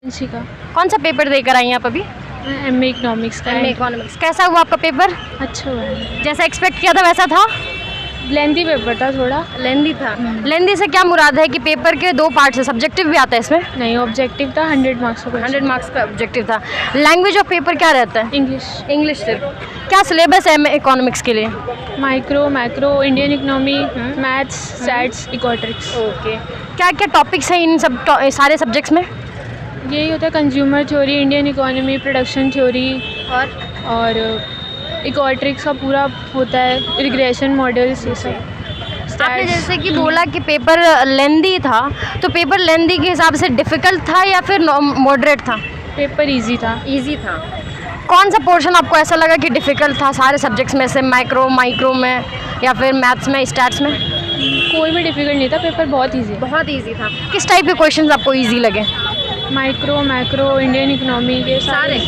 इसी का कौन सा पेपर देकर आई हैं आप अभी? एमए इकोनॉमिक्स का है। इकोनॉमिक्स। कैसा हुआ आपका पेपर? अच्छा हुआ है। जैसा एक्सपेक्ट किया था वैसा था? लेंथी पेपर था थोड़ा। लेंदी था। लेंदी से क्या मुराद है कि पेपर के 2 पार्ट्स है, सब्जेक्टिव भी आता है इसमें? नहीं, ऑब्जेक्टिव था 100 मार्क्स का। 100 मार्क्स का ऑब्जेक्टिव था। लैंग्वेज ऑफ पेपर क्या रहता है? इंग्लिश। इंग्लिश सिर्फ। क्या सिलेबस है एमए इकोनॉमिक्स के लिए? Micro, macro, Indian economy, maths, stats, economics. Okay. क्या क्या टॉपिक्स हैं इन सब सारे सब्जेक्ट्स में? यही होता है consumer theory, Indian economy, production theory और इकोनॉमिक्स का पूरा होता है, रिग्रेशन मॉडल्स, ये सब। आपने जैसे कि बोला कि पेपर लेंदी था, तो पेपर लेंदी के हिसाब से डिफ़िकल्ट था या फिर मॉडरेट था? पेपर इजी था। इजी था। कौन सा पोर्शन आपको ऐसा लगा कि डिफ़िकल्ट था सारे सब्जेक्ट्स में से, माइक्रो में या फिर मैथ्स में, स्टैट्स में? कोई भी डिफ़िकल्ट नहीं था, पेपर बहुत इजी। बहुत इजी था। किस टाइप के क्वेश्चंस आपको इजी लगे? माइक्रो, मैक्रो, इंडियन इकोनॉमी के सारे।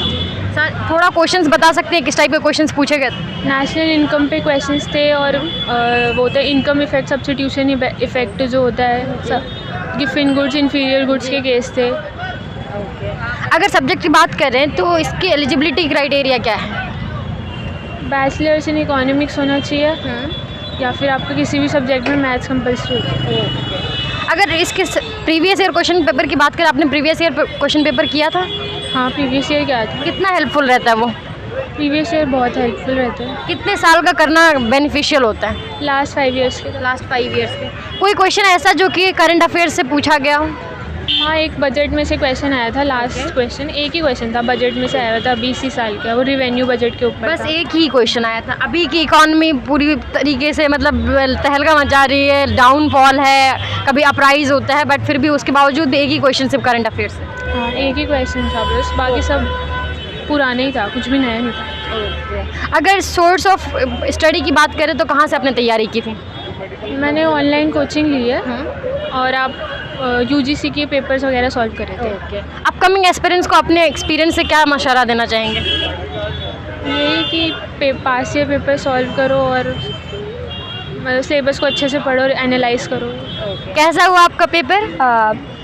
थोड़ा क्वेश्चंस बता सकते हैं किस टाइप के क्वेश्चंस पूछे गए? नेशनल इनकम पे क्वेश्चंस थे और वो होता है इनकम इफेक्ट, सब्स्टिट्यूशन इफेक्ट जो होता है, गिवन गुड्स, इन्फीरियर गुड्स के केस थे। अगर सब्जेक्ट की बात करें तो इसकी एलिजिबिलिटी क्राइटेरिया क्या है? बैचलर्स इन इकोनॉमिक्स होना चाहिए या फिर आपका किसी भी सब्जेक्ट में मैथ्स कंपल्सरी होता है। अगर इसके प्रीवियस ईयर क्वेश्चन पेपर की बात करें, आपने प्रीवियस ईयर क्वेश्चन पेपर किया था? हाँ, प्रीवियस ईयर क्या था। कितना हेल्पफुल रहता है वो? प्रीवियस ईयर बहुत हेल्पफुल रहता है। कितने साल का करना बेनिफिशियल होता है? लास्ट 5 ईयर्स के। लास्ट 5 ईयर्स के। कोई क्वेश्चन ऐसा जो कि करंट अफेयर्स से पूछा गया हो? हाँ, एक बजट में से क्वेश्चन आया था, लास्ट क्वेश्चन एक ही क्वेश्चन था, बजट में से आया था 20 साल का, वो रिवेन्यू बजट के ऊपर बस था। एक ही क्वेश्चन आया था। अभी की इकॉनमी पूरी तरीके से मतलब तहलका मचा रही है, डाउनफॉल है, कभी अपराइज होता है, बट फिर भी उसके बावजूद भी एक ही क्वेश्चन सिर्फ करंट अफेयर से। हाँ, एक ही क्वेश्चन था बस, बाकी सब पुराना ही था, कुछ भी नया नहीं था। अगर सोर्स ऑफ स्टडी की बात करें तो कहाँ से आपने तैयारी की थी? मैंने ऑनलाइन कोचिंग ली है और आप यूजीसी के पेपर्स वगैरह सॉल्व कर रहे थे। अपकमिंग एस्पिरेंट्स को अपने एक्सपीरियंस से क्या मशवरा देना चाहेंगे? यही कि पास ईयर पेपर सॉल्व करो और सिलेबस को अच्छे से पढ़ो और एनालाइज करो। कैसा हुआ आपका paper?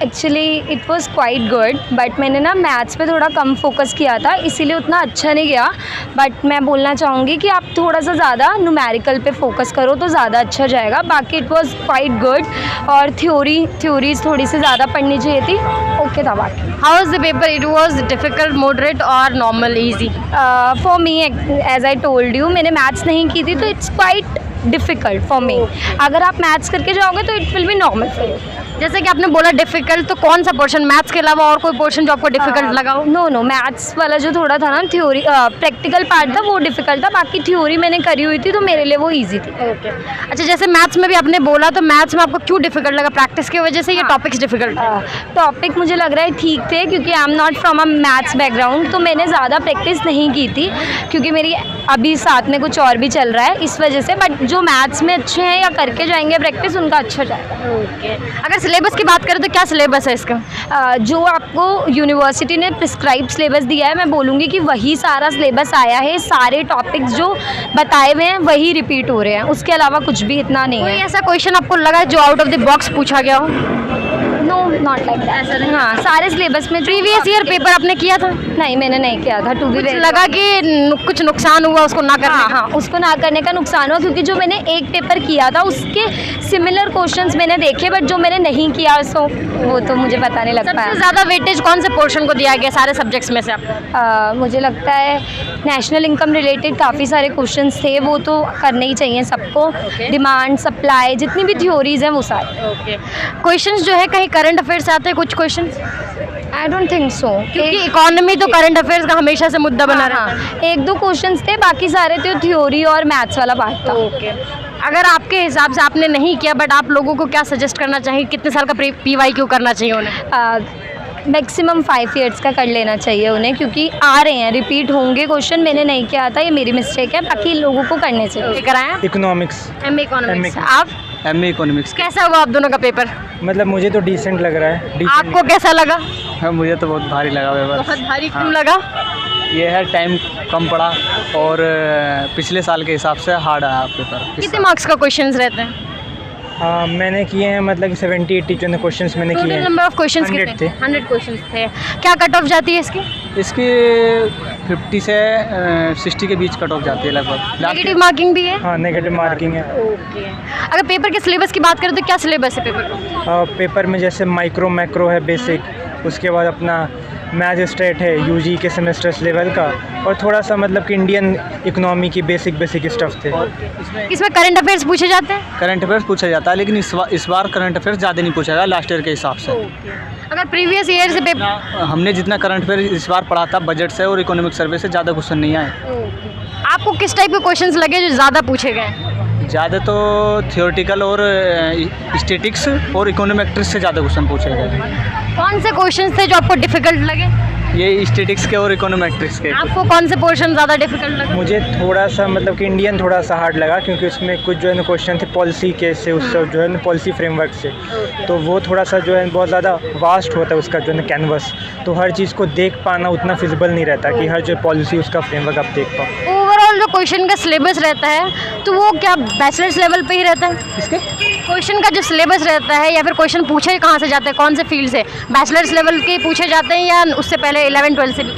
Actually it was quite good, but मैंने ना मैथ्स पे थोड़ा कम फोकस किया था, इसीलिए उतना अच्छा नहीं गया। बट मैं बोलना चाहूँगी कि आप थोड़ा सा ज़्यादा न्यूमेरिकल पे फोकस करो तो ज़्यादा अच्छा जाएगा। बाकी इट वाज क्वाइट गुड और थ्योरीज थोड़ी सी ज़्यादा पढ़नी चाहिए थी। ओके था बाकी। How was the paper? It was difficult, moderate और normal, easy? For me, as I told you, मैंने मैथ्स नहीं की थी तो it's quite difficult for me. अगर आप मैथ्स करके जाओगे तो it will be normal for you. जैसे कि आपने बोला डिफिकल्ट, तो कौन सा पोर्शन मैथ्स के अलावा और कोई पोर्शन जो आपको डिफिकल्ट लगा हो? नो, मैथ्स वाला जो थोड़ा था ना, थ्योरी प्रैक्टिकल पार्ट था वो डिफ़िकल्ट था, बाकी थ्योरी मैंने करी हुई थी तो मेरे लिए वो ईजी थी। ओके। अच्छा, जैसे मैथ्स में भी आपने बोला, तो मैथ्स में आपको क्यों डिफिकल्ट लगा? प्रैक्टिस की वजह से या टॉपिक्स डिफिकल्ट? टॉपिक मुझे लग रहा है ठीक थे क्योंकि I am not from a maths background, तो मैंने ज़्यादा प्रैक्टिस नहीं की थी क्योंकि मेरी अभी साथ में कुछ और भी चल रहा है इस वजह से। बट जो मैथ्स में अच्छे हैं या करके जाएंगे प्रैक्टिस, उनका अच्छा जाएगा। ओके। अगर सिलेबस की बात करें तो क्या सिलेबस है इसका? जो आपको यूनिवर्सिटी ने प्रिस्क्राइब सिलेबस दिया है, मैं बोलूँगी कि वही सारा सिलेबस आया है। सारे टॉपिक्स जो बताए हुए हैं वही रिपीट हो रहे हैं, उसके अलावा कुछ भी इतना नहीं कोई है। ऐसा क्वेश्चन आपको लगा जो आउट ऑफ द बॉक्स पूछा गया हो? No, not like that. हाँ, सारे सिलेबस में। प्रीवियस ईयर पेपर आपने किया था? नहीं, मैंने नहीं किया था। टू बी वेरी लगा कि कुछ नुकसान हुआ उसको ना करने का? हाँ, उसको ना करने का नुकसान हुआ क्योंकि जो मैंने एक पेपर किया था उसके सिमिलर क्वेश्चंस मैंने देखे, बट जो मैंने नहीं किया सो वो तो मुझे पता नहीं लग सबसे पाया। ज़्यादा वेटेज कौन से पोर्शन को दिया गया सारे सब्जेक्ट्स में से आपको? मुझे लगता है नेशनल इनकम रिलेटेड काफ़ी सारे क्वेश्चंस थे, वो तो करने ही चाहिए सबको। डिमांड, सप्लाई, जितनी भी थ्योरीज हैं वो सारी। ओके। क्वेश्चंस जो है कहीं करंट अफेयर से आते हैं कुछ questions? I don't think so, क्योंकि इकोनॉमी तो करंट अफेयर्स का हमेशा से मुद्दा बना रहा है। हाँ, 1-2 क्वेश्चंस थे, बाकी सारे तो थ्योरी और मैथ्स वाला पार्ट था। ओके। अगर आपके हिसाब से आपने नहीं किया, बट आप लोगों को क्या सजेस्ट करना चाहिए, कितने साल का PYQ करना चाहिए उन्हें? मैक्सिमम 5 ईयर्स का कर लेना चाहिए उन्हें, क्योंकि आ रहे हैं, रिपीट होंगे क्वेश्चन। मैंने नहीं किया था, ये मेरी मिस्टेक है, बाकी लोगों को करने चाहिए। कराया इकोनॉमिक्स। MA economics. आप? MA economics. कैसा हुआ आप दोनों का पेपर? मतलब मुझे तो डिसेंट लग रहा है। आपको कैसा लगा? हाँ, मुझे तो बहुत भारी लगा पेपर। बहुत भारी क्यों लगा? ये है टाइम कम पड़ा और पिछले साल के हिसाब से हार्ड आया पेपर। कितने मार्क्स का क्वेश्चंस रहते हैं? मैंने किए हैं मतलब 70-80 जो है क्वेश्चंस मैंने किए टोटल हैं। नंबर ऑफ क्वेश्चंस 100 कितने? थे। 100 क्वेश्चंस थे। क्या कट ऑफ जाती है इसकी? इसकी 50 से 60 के बीच कट ऑफ जाती है लगभग। नेगेटिव मार्किंग भी है? हाँ, नेगेटिव मार्किंग है। ओके। अगर पेपर के सिलेबस की बात करें तो क्या सिलेबस है पेपर का? पेपर में जैसे माइक्रो मैक्रो है बेसिक, उसके बाद अपना मैजिस्ट्रेट है यूजी के सेमेस्टर्स लेवल का, और थोड़ा सा मतलब कि इंडियन इकोनॉमी की बेसिक स्टफ थे। इसमें करंट अफेयर्स पूछे जाते हैं? करंट अफेयर्स पूछा जाता है, लेकिन इस बार करंट अफेयर्स ज़्यादा नहीं पूछा गया लास्ट ईयर के हिसाब से। अगर प्रीवियस ईयर से पेपर हमने जितना करंट अफेयर इस बार पढ़ा था बजट से और इकोनॉमिक सर्वे से ज़्यादा क्वेश्चन नहीं आए। आपको किस टाइप के क्वेश्चंस लगे जो ज़्यादा पूछे गए? ज़्यादा तो थियोरेटिकल और स्टैटिक्स और इकोनोमेट्रिक्स से ज़्यादा क्वेश्चन पूछे गए। कौन से क्वेश्चंस थे जो आपको डिफिकल्ट लगे? ये स्टैटिक्स के और इकोनोमेट्रिक्स के। आपको कौन से पोर्शन ज़्यादा डिफिकल्ट लगे? मुझे थोड़ा सा मतलब कि इंडियन थोड़ा सा हार्ड लगा, क्योंकि उसमें कुछ जो है ना क्वेश्चन थे पॉलिसी के से, उससे जो है ना पॉलिसी फ्रेमवर्क से, तो वो थोड़ा सा जो है बहुत ज़्यादा वास्ट होता है उसका जो है ना कैनवस, तो हर चीज़ को देख पाना उतना फिजिबल नहीं रहता कि हर जो पॉलिसी उसका फ्रेमवर्क आप देख पाओ। ओवरऑल जो क्वेश्चन का सिलेबस रहता है तो वो क्या बैचलर्स लेवल पे ही रहता है? किसके? क्वेश्चन का जो सिलेबस रहता है या फिर क्वेश्चन पूछे कहाँ से जाते हैं, कौन से फील्ड से? बैचलर्स लेवल के पूछे जाते हैं या उससे पहले 11-12 से भी?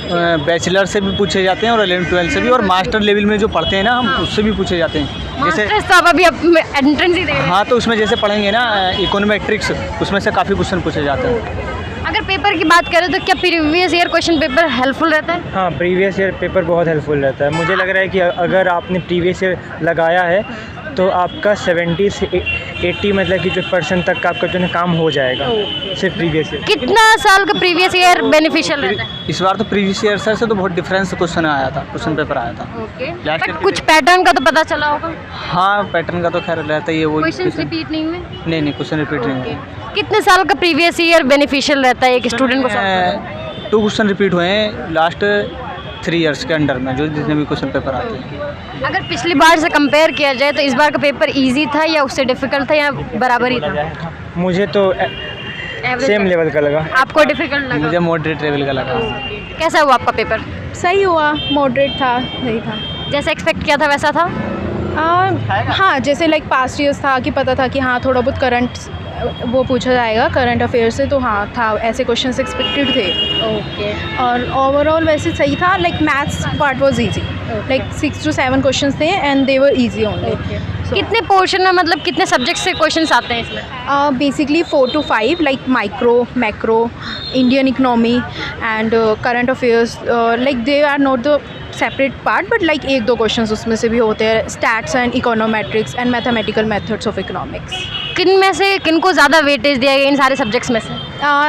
बैचलर से भी पूछे जाते हैं और 11-12 से भी, और मास्टर लेवल में जो पढ़ते हैं ना हम उससे भी पूछे जाते हैं। जैसे मास्टर्स तो आप अभी एंट्रेंस ही दे रहे हैं। हाँ, तो उसमें जैसे पढ़ेंगे ना इकोनोमेट्रिक्स, उसमें से काफ़ी क्वेश्चन पूछे जाते हैं। अगर पेपर की बात करें तो क्या previous year question paper helpful रहता है? हाँ, प्रीवियस ईयर पेपर बहुत हेल्पफुल रहता है। मुझे लग रहा है कि अगर आपने प्रीवियस ईयर लगाया है तो आपका 70 से 80 मतलब कि जो % तक का आपका जो है काम हो जाएगा सिर्फ प्रीवियस ईयर। कितना साल का प्रीवियस ईयर बेनिफिशियल रहता है? इस बार तो प्रीवियस ईयर से तो बहुत डिफरेंस क्वेश्चन आया था, क्वेश्चन पेपर आया था। ओके, Last बट year कुछ पैटर्न का तो पता चला होगा? हाँ, पैटर्न का तो खैर रहता ही है वो। क्वेश्चंस रिपीट नहीं हुए? नहीं, क्वेश्चन रिपीट नहीं हुए। कितने साल का प्रीवियस ईयर बेनिफिशियल रहता है एक स्टूडेंट को सॉल्व? 2 क्वेश्चन रिपीट हुए हैं लास्ट 3 इयर्स के अंडर में, जो जितने भी क्वेश्चन पेपर आते हैं। अगर पिछली बार से कंपेयर किया जाए तो इस बार का पेपर इजी था या उससे डिफिकल्ट था या बराबर ही था? मुझे तो सेम लेवल का लगा। आपको डिफिकल्ट लगा? मुझे मॉडरेट लेवल का लगा। कैसा हुआ आपका पेपर? सही हुआ, मॉडरेट था, सही था। जैसे एक्सपेक्ट किया था वैसा था? हाँ, जैसे लाइक पास्ट ईयर्स था कि पता था कि हाँ थोड़ा बहुत करंट वो पूछा जाएगा करंट अफेयर से, तो हाँ था, ऐसे क्वेश्चंस एक्सपेक्टेड थे। ओके। और ओवरऑल वैसे सही था। Like maths part was easy, like 6 to 7 questions थे and they were easy only. कितने पोर्शन में मतलब कितने सब्जेक्ट से क्वेश्चंस आते हैं इसमें? Basically 4 to 5 like micro, macro, Indian economy and current affairs. Like they are not the separate part, but like 1-2 questions उसमें से भी होते हैं, stats and econometrics and mathematical methods of economics. किन में से किनको ज़्यादा वेटेज दिया गया इन सारे सब्जेक्ट्स में से?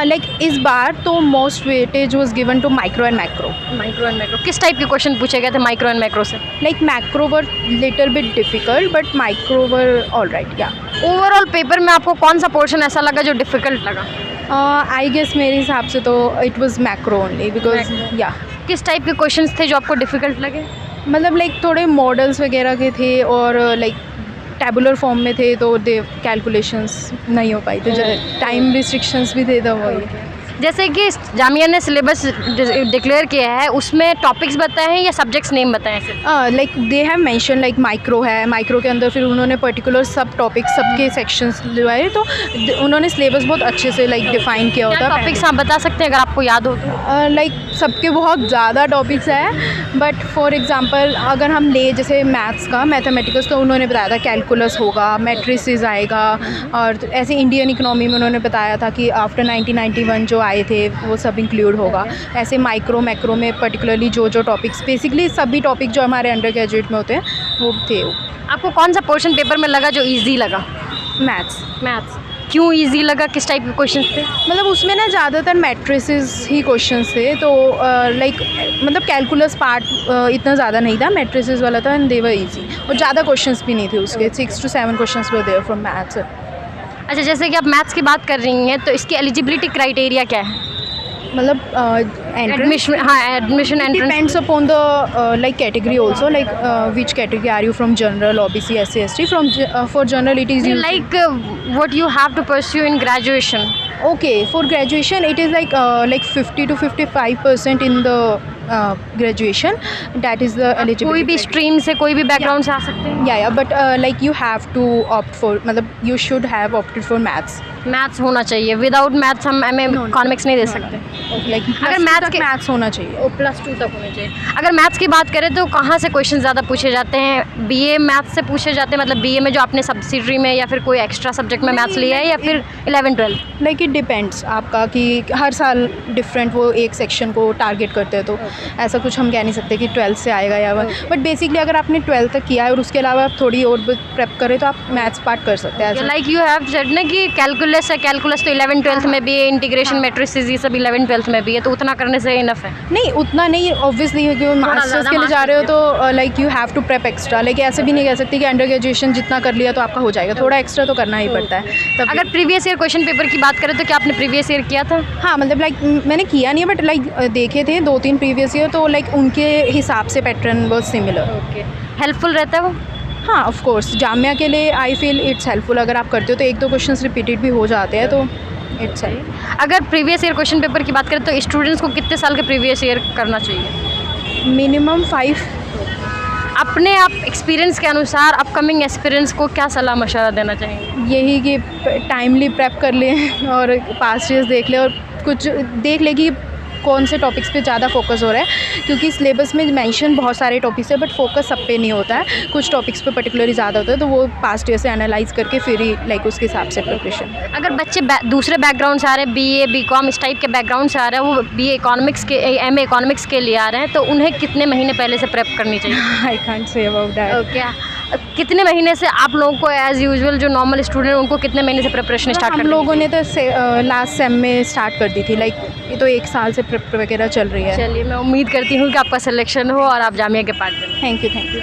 लाइक इस बार तो most weightage was given to micro and macro. Micro and macro किस टाइप के क्वेश्चन पूछे गए थे माइक्रो एंड मैक्रो से? Like macro were little bit difficult but micro were all right. या ओवरऑल पेपर में आपको कौन सा पोर्शन ऐसा लगा जो डिफिकल्ट लगा? आई गेस मेरे हिसाब से तो it was macro only, because या किस टाइप के क्वेश्चंस थे जो आपको डिफिकल्ट लगे? मतलब लाइक थोड़े मॉडल्स वगैरह के थे और लाइक टैबुलर फॉर्म में थे, तो दे कैलकुलेशंस नहीं हो पाई, तो टाइम रिस्ट्रिक्शंस भी थे, तो वही। जैसे कि जामिया ने सिलेबस डिक्लेयर किया है, उसमें टॉपिक्स बताए हैं या सब्जेक्ट्स नेम बताए हैं? Like they have mention like micro है, माइक्रो के अंदर फिर उन्होंने पर्टिकुलर सब टॉपिक सबके सेक्शंस लिवाए, तो उन्होंने सिलेबस बहुत अच्छे से लाइक डिफाइन किया होता है। टॉपिक्स आप बता सकते हैं अगर आपको याद हो तो? लाइक सबके बहुत ज़्यादा टॉपिक्स हैं, बट फॉर एग्जांपल अगर हम ले जैसे मैथ्स का मैथमेटिक्स, तो उन्होंने बताया था कैलकुलस होगा, मैट्रिसेस आएगा, और ऐसे इंडियन इकोनॉमी में उन्होंने बताया था कि आफ्टर 1991 जो आए थे वो सब इंक्लूड होगा। ऐसे माइक्रो मैक्रो में पर्टिकुलरली जो टॉपिक्स, बेसिकली सभी टॉपिक जो हमारे अंडर ग्रेजुएट में होते हैं वो थे। आपको कौन सा पोर्शन पेपर में लगा जो ईजी लगा? मैथ्स। क्यों ईजी लगा? किस टाइप के क्वेश्चन थे? मतलब उसमें ना ज़्यादातर मैट्रिसेस ही क्वेश्चंस थे, तो लाइक मतलब कैलकुलस पार्ट इतना ज़्यादा नहीं था, मैट्रिसेस वाला था एंड दे वर इजी, और ज़्यादा क्वेश्चंस भी नहीं थे उसके। 6 to 7 questions were there from maths. अच्छा, जैसे कि आप मैथ्स की बात कर रही हैं तो इसकी एलिजिबिलिटी क्राइटेरिया क्या है? मतलब एडमिशन, हाँ admission entrance depends upon the like category also, like which category are you from, general, OBC, SC, ST. For general it is like what you have to pursue in graduation? Okay, for graduation it is like 50 to 55% in the graduation. That is the eligibility. कोई भी stream से कोई भी background से आ सकते हैं? Yeah, but like you have to opt for, मतलब you should have opted for maths. Maths होना चाहिए, विदाउट मैथ्स हम एम इकोनॉमिक्स नहीं दे सकते। Like अगर मैथ्स के maths होना चाहिए। +2 तक होने चाहिए। अगर मैथ्स की बात करें तो कहाँ से क्वेश्चन ज़्यादा पूछे जाते हैं? बीए मैथ्स से पूछे जाते हैं, मतलब बीए में जो आपने सब्सिडरी में या फिर कोई एक्स्ट्रा सब्जेक्ट में मैथ्स लिया है, या फिर 11-12? लाइक इट डिपेंड्स आपका कि हर साल डिफरेंट वो एक सेक्शन को टारगेट करते हैं, तो ऐसा कुछ हम कह नहीं सकते कि 12th से आएगा या बट बेसिकली अगर आपने 12th तक किया है और उसके अलावा आप थोड़ी और प्रेप करें तो आप मैथ्स पार्ट कर सकते हैं। लाइक यू हैव सेड ना कि कैलकुलस है, कैलकुलस तो 11-12 में भी है, इंटीग्रेशन मैट्रिसेस ये सब 11-12 में भी है, तो उतना करने से इनफ है? नहीं उतना नहीं, ऑब्वियसली क्योंकि मास्टर्स के लिए जा रहे हो तो like you have to prep extra. Like ऐसे भी नहीं कह सकती कि अंडर ग्रेजुएशन जितना कर लिया तो आपका हो जाएगा, थोड़ा एक्स्ट्रा तो करना ही पड़ता है। तब अगर प्रीवियस ईयर क्वेश्चन पेपर की बात करें तो क्या आपने प्रीवियस ईयर किया था? हाँ, मतलब लाइक मैंने किया नहीं है बट लाइक देखे थे 2-3 प्रीवियस ईयर, तो लाइक उनके हिसाब से पैटर्न बहुत सिमिलर। ओके, हेल्पफुल रहता है वो? हाँ, ऑफ कोर्स जामिया के लिए आई फील इट्स हेल्पफुल। अगर आप करते हो तो 1-2 क्वेश्चंस रिपीटेड भी हो जाते हैं, तो इट्स हेल्प। अगर प्रीवियस ईयर क्वेश्चन पेपर की बात करें तो स्टूडेंट्स को कितने साल के प्रीवियस ईयर करना चाहिए? मिनिमम 5। अपने आप एक्सपीरियंस के अनुसार अपकमिंग एक्सपीरियंस को क्या सलाह मशवरा देना चाहेंगे? यही कि टाइमली प्रेप कर लें और पास्ट ईयर्स देख लें और कुछ देख लें कि कौन से टॉपिक्स पे ज़्यादा फोकस हो रहा है, क्योंकि सिलेबस में मेंशन बहुत सारे टॉपिक्स है बट फोकस सब पे नहीं होता है, कुछ टॉपिक्स पे पर्टिकुलरली ज़्यादा होता है, तो वो पास्ट ईयर से एनालाइज करके फिर ही लाइक उसके हिसाब से प्रिपरेशन। अगर बच्चे दूसरे बैकग्राउंड से आ रहे हैं, बीए बीकॉम इस टाइप के बैकग्राउंड से आ रहे हैं, वो बीए इकोनॉमिक्स के एमए इकोनॉमिक्स के लिए आ रहे हैं, तो उन्हें कितने महीने पहले से प्रेप करनी चाहिए? I can't say about that. Okay, कितने महीने से आप लोगों को एज़ यूजुअल जो नॉर्मल स्टूडेंट उनको कितने महीने से प्रिपरेशन स्टार्ट हम लोगों ने तो लास्ट सेम में स्टार्ट कर दी थी, लाइक ये तो 1 साल से प्रेप वगैरह चल रही है। चलिए, मैं उम्मीद करती हूँ कि आपका सिलेक्शन हो और आप जामिया के पार्ट बनें। Thank you.